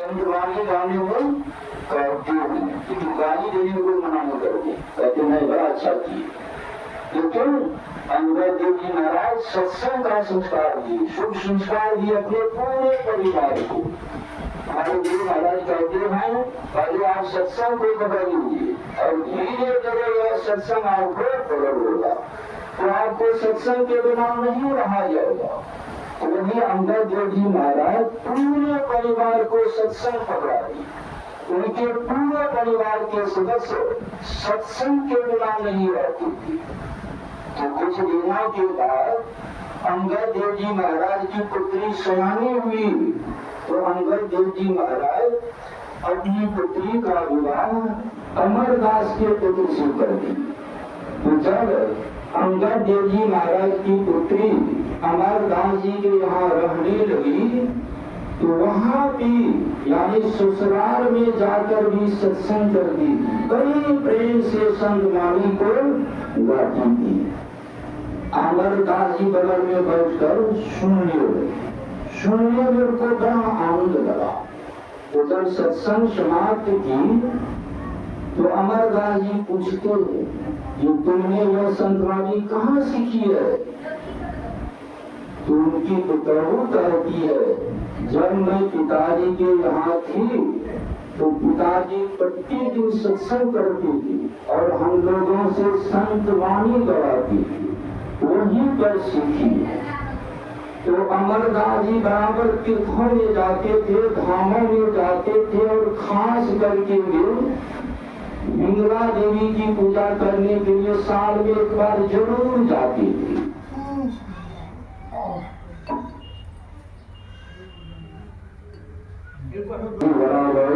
संतवाणी गाने में कहते हैं कि गाली देने को मना नहीं करते, कहते नहीं बड़ा अच्छा किए। लेकिन अंगद देव जी महाराज सत्संग का संस्कार दिए, शुभ संस्कार दिए अपने पूरे परिवार को। हमारे गुरु महाराज कहते हैं पहले आप सत्संग को पकड़ लीजिए और धीरे धीरे यह सत्संग आपको पकड़ होगा, तो आपको सत्संग के बिना नहीं रहा जाएगा। तो वही अंगद देव जी महाराज पूरे परिवार को सत्संग पकड़ा दिए। उनके पूरे परिवार के सदस्य सत्संग के बिना नहीं रहते थे। तो कुछ दिनों के बाद अंगद देव जी महाराज की पुत्री सयानी हुई, तो अंगद देव जी महाराज अपनी पुत्री का विवाह अमरदास के पुत्र से कर दी। तो जब अंगद देव जी महाराज की पुत्री अमरदास जी के यहाँ रहने लगी, तो वहाँ भी यानी ससुराल में जाकर भी सत्संग करती थी, बड़ी प्रेम से संतवाणी को गाती थी। अमरदास जी बगल में बैठकर सुनने मेरे को बड़ा आनंद लगा। तो जब सत्संग समाप्त की तो अमरदास जी पूछते हैं कि तुमने यह संतवाणी कहाँ सीखी है? तो उनकी पुत्रहु कहती है जब मैं पिताजी के यहाँ थी तो पिताजी प्रतिदिन सत्संग करती थी और हम लोगों से संतवाणी गवाती थी, वहीं पर सीखी। तो अमरदास जी बराबर तीर्थों में जाते थे, धामों में जाते थे और खास करके वे विमला देवी की पूजा करने के लिए साल में एक बार जरूर जाती थी। बराबर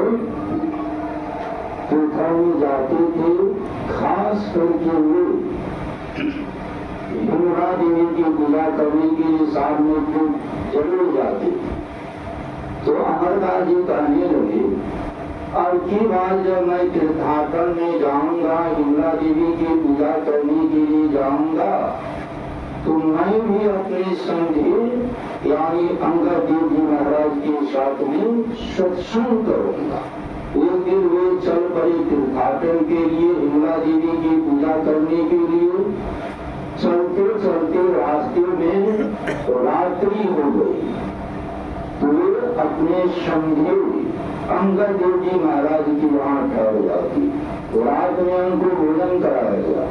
तीर्थों में जाते थे, खास करके वे विमला देवी की पूजा करने के लिए साल में तो जरूर जाते थे। तो अमरदास जी कहने लगे अब की बार जब मैं तीर्थाटन में जाऊंगा, विमला देवी की पूजा करने के लिए जाऊंगा, तो मैं भी अपने संगी यानी अंगद देव जी महाराज के साथ में सत्संग करूंगा। एक दिन वे चल पड़े तीर्थाटन के लिए, विमला देवी की पूजा करने के लिए। चलते चलते रास्ते में रात्रि हो गई, तो वे अपने संगी अंगद देव जी महाराज की वहां ठहर जाती। रात में उनको भोजन कराया गया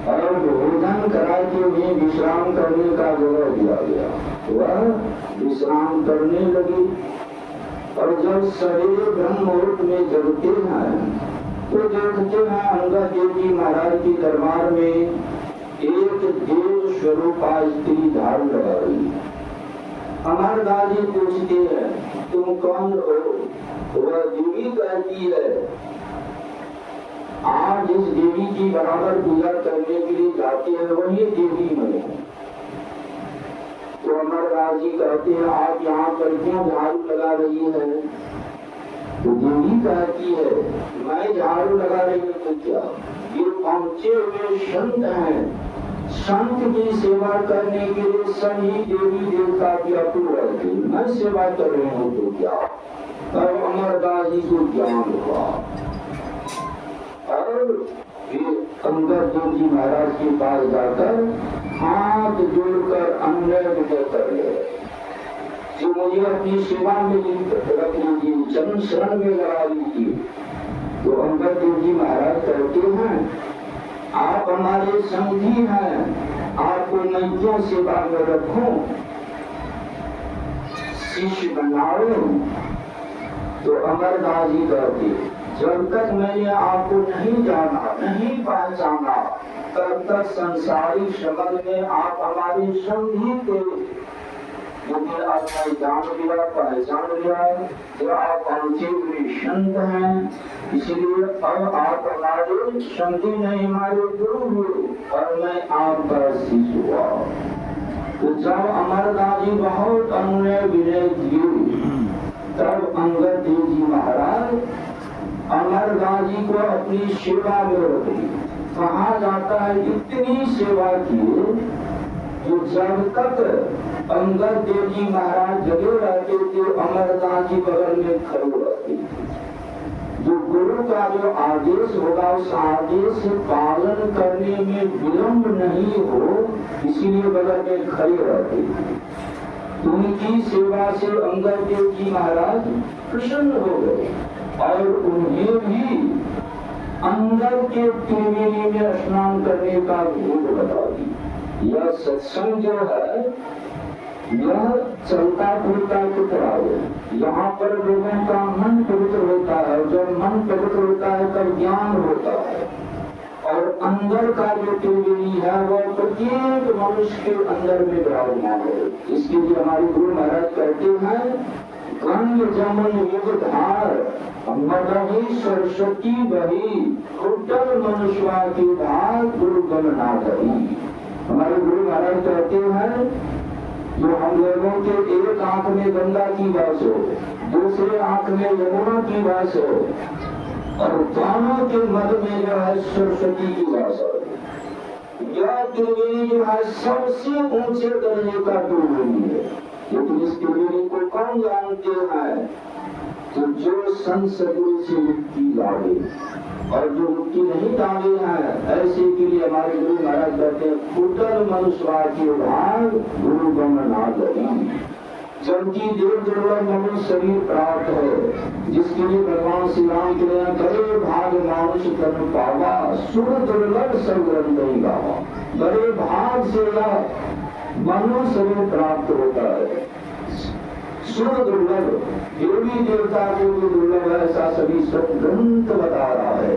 और भोजन करा के उन्हें विश्राम करने का जगह दिया गया। वह विश्राम करने लगी और जब सवेरे ब्रह्म मुहूर्त में जगते हैं तो देखते हैं अंगद देव जी महाराज के दरबार में एक देव स्वरूपा स्त्री झाड़ू लगा रही है। अमरदास जी पूछते हैं तुम कौन हो? वह देवी कहती है आप जिस देवी की बराबर पूजा करने के लिए जाते हैं वही देवी मैं हूँ। तो अमरदास जी कहते हैं आप यहाँ पर क्यों झाड़ू लगा रही है? तो देवी कहती है मैं झाड़ू लगा रही हूँ तो क्या, ये पहुंचे हुए संत हैं, संत की सेवा करने के लिए सभी देवी देवता की अपूर्व रहती, मैं सेवा कर रही हूँ तो क्या। तब अमरदास जी को ज्ञान हुआ और अंगद देव जी महाराज के पास जाकर हाथ जोड़कर अन्य कर ले जो मुझे अपनी सेवा में रख लीजिए, चरण शरण में लगा लीजिए। तो अंगद देव जी महाराज कहते हैं आप हमारे संगी हैं, आपको मैं क्यों सेवा में रखूं, शिष्य बनाओ। तो अमरदास जी कहते जब तक मैंने आपको नहीं जाना, नहीं पहचाना, तब तक संसारिक समझ में आप हमारे संगी थे। लेकिन अब मैं जान लिया, पहचान लिया जो आप पहुंचे हुए संत हैं, इसलिए अब आप हमारे संगी नहीं, हमारे गुरु हुए और मैं आपका शिष्य हुआ। तो जब अमरदास जी बहुत अनुनय विनय किए, तब अंगद देव जी महाराज अमरदास जी को अपनी सेवा में रखे। कहा जाता है इतनी सेवा की जो जब तक अंगद देव जी महाराज जगे रहते थे अमरदास जी बगल में खड़े रहते। जो गुरु का जो आदेश होगा उस आदेश से पालन करने में विलंब नहीं हो, इसीलिए बगल में खड़े रहते। उनकी सेवा से अंगद देव जी महाराज प्रसन्न हो गए और उन्हें भी अंदर के त्रिवेणी में स्नान करने का भूल बता दी। यह सत्संग जो है यह चलता फिरता की तरह है। यहाँ पर लोगों का मन पवित्र होता है, जब मन पवित्र होता है तब ज्ञान होता है। और अंदर का जो त्रिवेणी है वह प्रत्येक मनुष्य के अंदर में विराजमान है। इसके लिए हमारे गुरु महाराज कहते हैं, गंग जमन युग धार मदही सरस्वती बही, कुटल मनुष्या की धार गुरु गमना गई। हमारे गुरु महाराज कहते हैं, जो हम लोगों के एक आंख में गंगा की वास हो, दूसरे आंख में यमुना की वास हो, और दोनों के मध्य में जो है सरस्वती की वास हो। यह त्रिवेणी जो है सबसे ऊंचे दर्जे का त्रिवेणी है। लेकिन इस त्रिवेणी को कौन जानते हैं? तो जो संत सदगुरु से मुक्ति लागे, और जो मुक्ति नहीं लागे हैं ऐसे के लिए हमारे गुरु महाराज कहते हैं, कुटल मनुष्य के भाग गुरु गम ना लगी। जबकि देव दुर्लभ मनुष्य शरीर प्राप्त है, जिसके लिए भगवान श्री राम के लिए बड़े भाग मानुष तन पावा, सुर दुर्लभ सब नहीं गावा। बड़े भाग से मनुष्य शरीर प्राप्त होता है। सुर दुर्लभ, देवी देवता को जो दुर्लभ है ऐसा सभी सब ग्रंथ बता रहा है।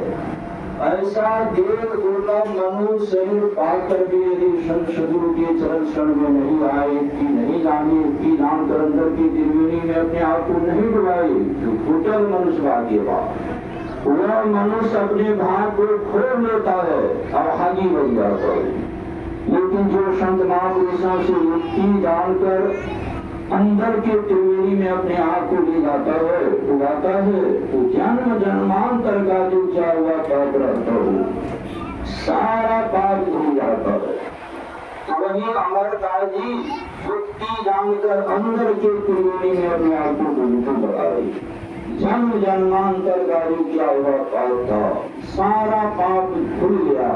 ऐसा देव दुर्लभ मनुष्य शरीर पाकर भी यदि संत सदगुरु के चरण शरण में नहीं आए, की नहीं जाने, की नाम कर अंदर की त्रिवेणी में अपने आप को नहीं डुबाए, तो कुटल मनुष्य भाग्यवान। वह मनुष्य अपने भाग को खोल लेता है और हागी बन जाता है। लेकिन जो संत महापुरुषों से युक्ति जानकर अंदर के त्रिवेणी में अपने आप को ले जाता है, उगाता है, तो जन्म जन्मांतर का जो चार हुआ पाप रहता हो सारा पाप धुल जाता है। तो वही अमरदास जी युक्ति जानकर अंदर के त्रिवेणी में अपने आप को डूबते बढ़ा रही। जन्म जन्मांतर का जो क्या हुआ पाप था सारा पाप धुल गया।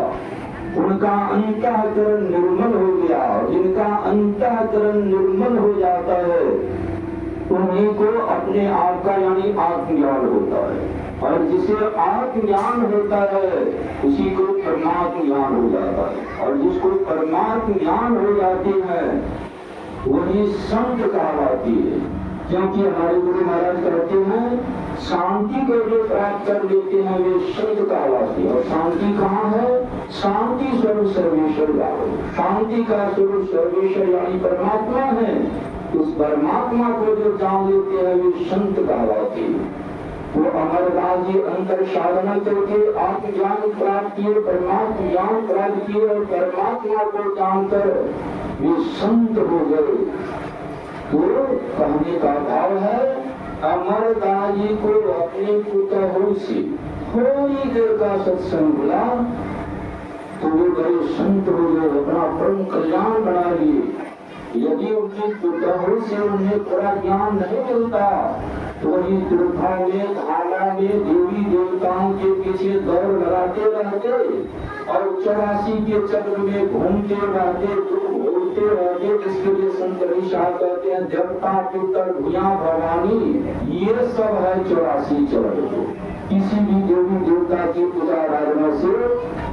उनका अंतःकरण निर्मल हो गया। जिनका अंतःकरण निर्मल हो जाता है उन्हीं को अपने आप का यानी आत्मज्ञान होता है, और जिसे आत्मज्ञान होता है उसी को परमात्म ज्ञान हो जाता है, और जिसको परमात्म ज्ञान हो जाते हैं वही संत कहलाती है। क्योंकि हमारे गुरु महाराज कहते हैं, शांति को जो प्राप्त कर लेते हैं वे संत कहलाते हैं। और शांति कहाँ है? शांति स्वरूप सर्वेश्वर जाओ। शांति का स्वरूप सर्वेश्वर यानी परमात्मा है। उस परमात्मा को जो जान लेते हैं वे संत कहलाते हैं। वो अमरदास जी अंतर साधना करके आत्मज्ञान प्राप्त किए, परमात्मा ज्ञान प्राप्त किए, और परमात्मा को जानकर वे संत हो गए। तो कहने का भाव है, अमरदास जी को अपने पुतहु से थोड़ी देर का सत्संग मिला तो वे बड़े संत हो गए, अपना परम कल्याण बना लिए। यदि उनकी पुतहु से उन्हें पूरा ज्ञान नहीं मिलता तो वही दुर्गा में, धारा में देवी देवताओं के पीछे दौड़ लगाते रहते और 84 के चक्र में घूमते रहते, घूमते रहते। जिसके लिए संत ऋषा कहते हैं, देवता पितर भूया भवानी, ये सब है 84 चक्र। किसी भी देवी देवता की पूजा आराधना से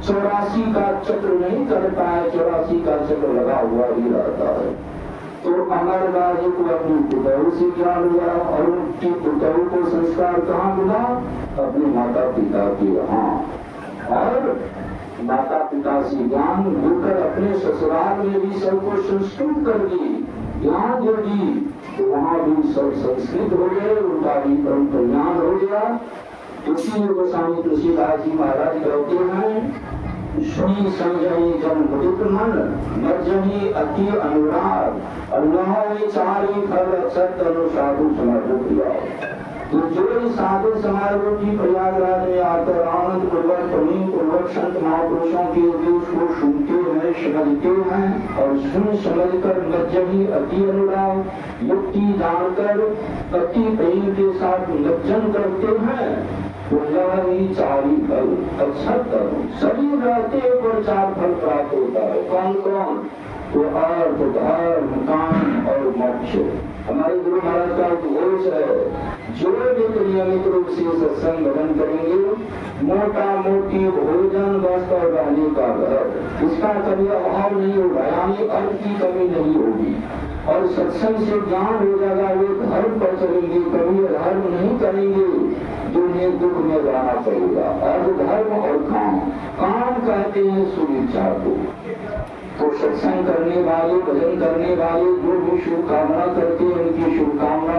84 का चक्र नहीं करता है, 84 का चक्र लगा हुआ ही रहता है। तो अमरदास जी को अपनी पुतहु से ज्ञान हुआ, और उनकी पुतहु को संस्कार कहाँ मिला? अपने माता पिता के यहाँ। और माता पिता से ज्ञान होकर अपने ससुराल में भी सबको संस्कृत कर दी, ज्ञान दे दी, तो वहाँ भी सब संस्कृत हो गए, उनका भी परम कल्याण हो गया। इसी गोस्वामी तुलसीदास जी महाराज कहते हैं, सुनी समझी जन मुदित मन, मर्जनी अति अनुराग, अल्लाह विचारी फल सत्य साधु समर्पित किया। तो जो बड़े सादे समारोह की प्रयागराज में आकर आनंद पूर्वक प्रेम पूर्वक संत महापुरुषों के उपदेश को सुनते हैं, समझते हैं और सुन समझकर मज्जही अति अनुराग युक्ति जानकर अति प्रेम के साथ मज्जन करते हैं। चारी फल अच्छा करो, शरीर रहते पर 4 फल प्राप्त होता है। कौन कौन? तो अर्थ, धर्म, काम और मोक्ष। हमारे गुरु महाराज का उपदेश है, जो लोग नियमित रूप से सत्संग भजन करेंगे, मोटा मोटी भोजन वस्त्र और रहने का घर, इसका कभी अभाव नहीं होगा, यानी अर्थ की कमी नहीं होगी। और सत्संग से ज्ञान हो जाएगा, वे धर्म पर चलेंगे, कभी धर्म नहीं करेंगे, जिन्हें दुख में रहना पड़ेगा। अर्थ, धर्म और काम। काम कहते हैं सुविचार को। तो सत्संग करने वाले, भजन करने वाले जो भी शुभकामना करते हैं, उनकी शुभकामना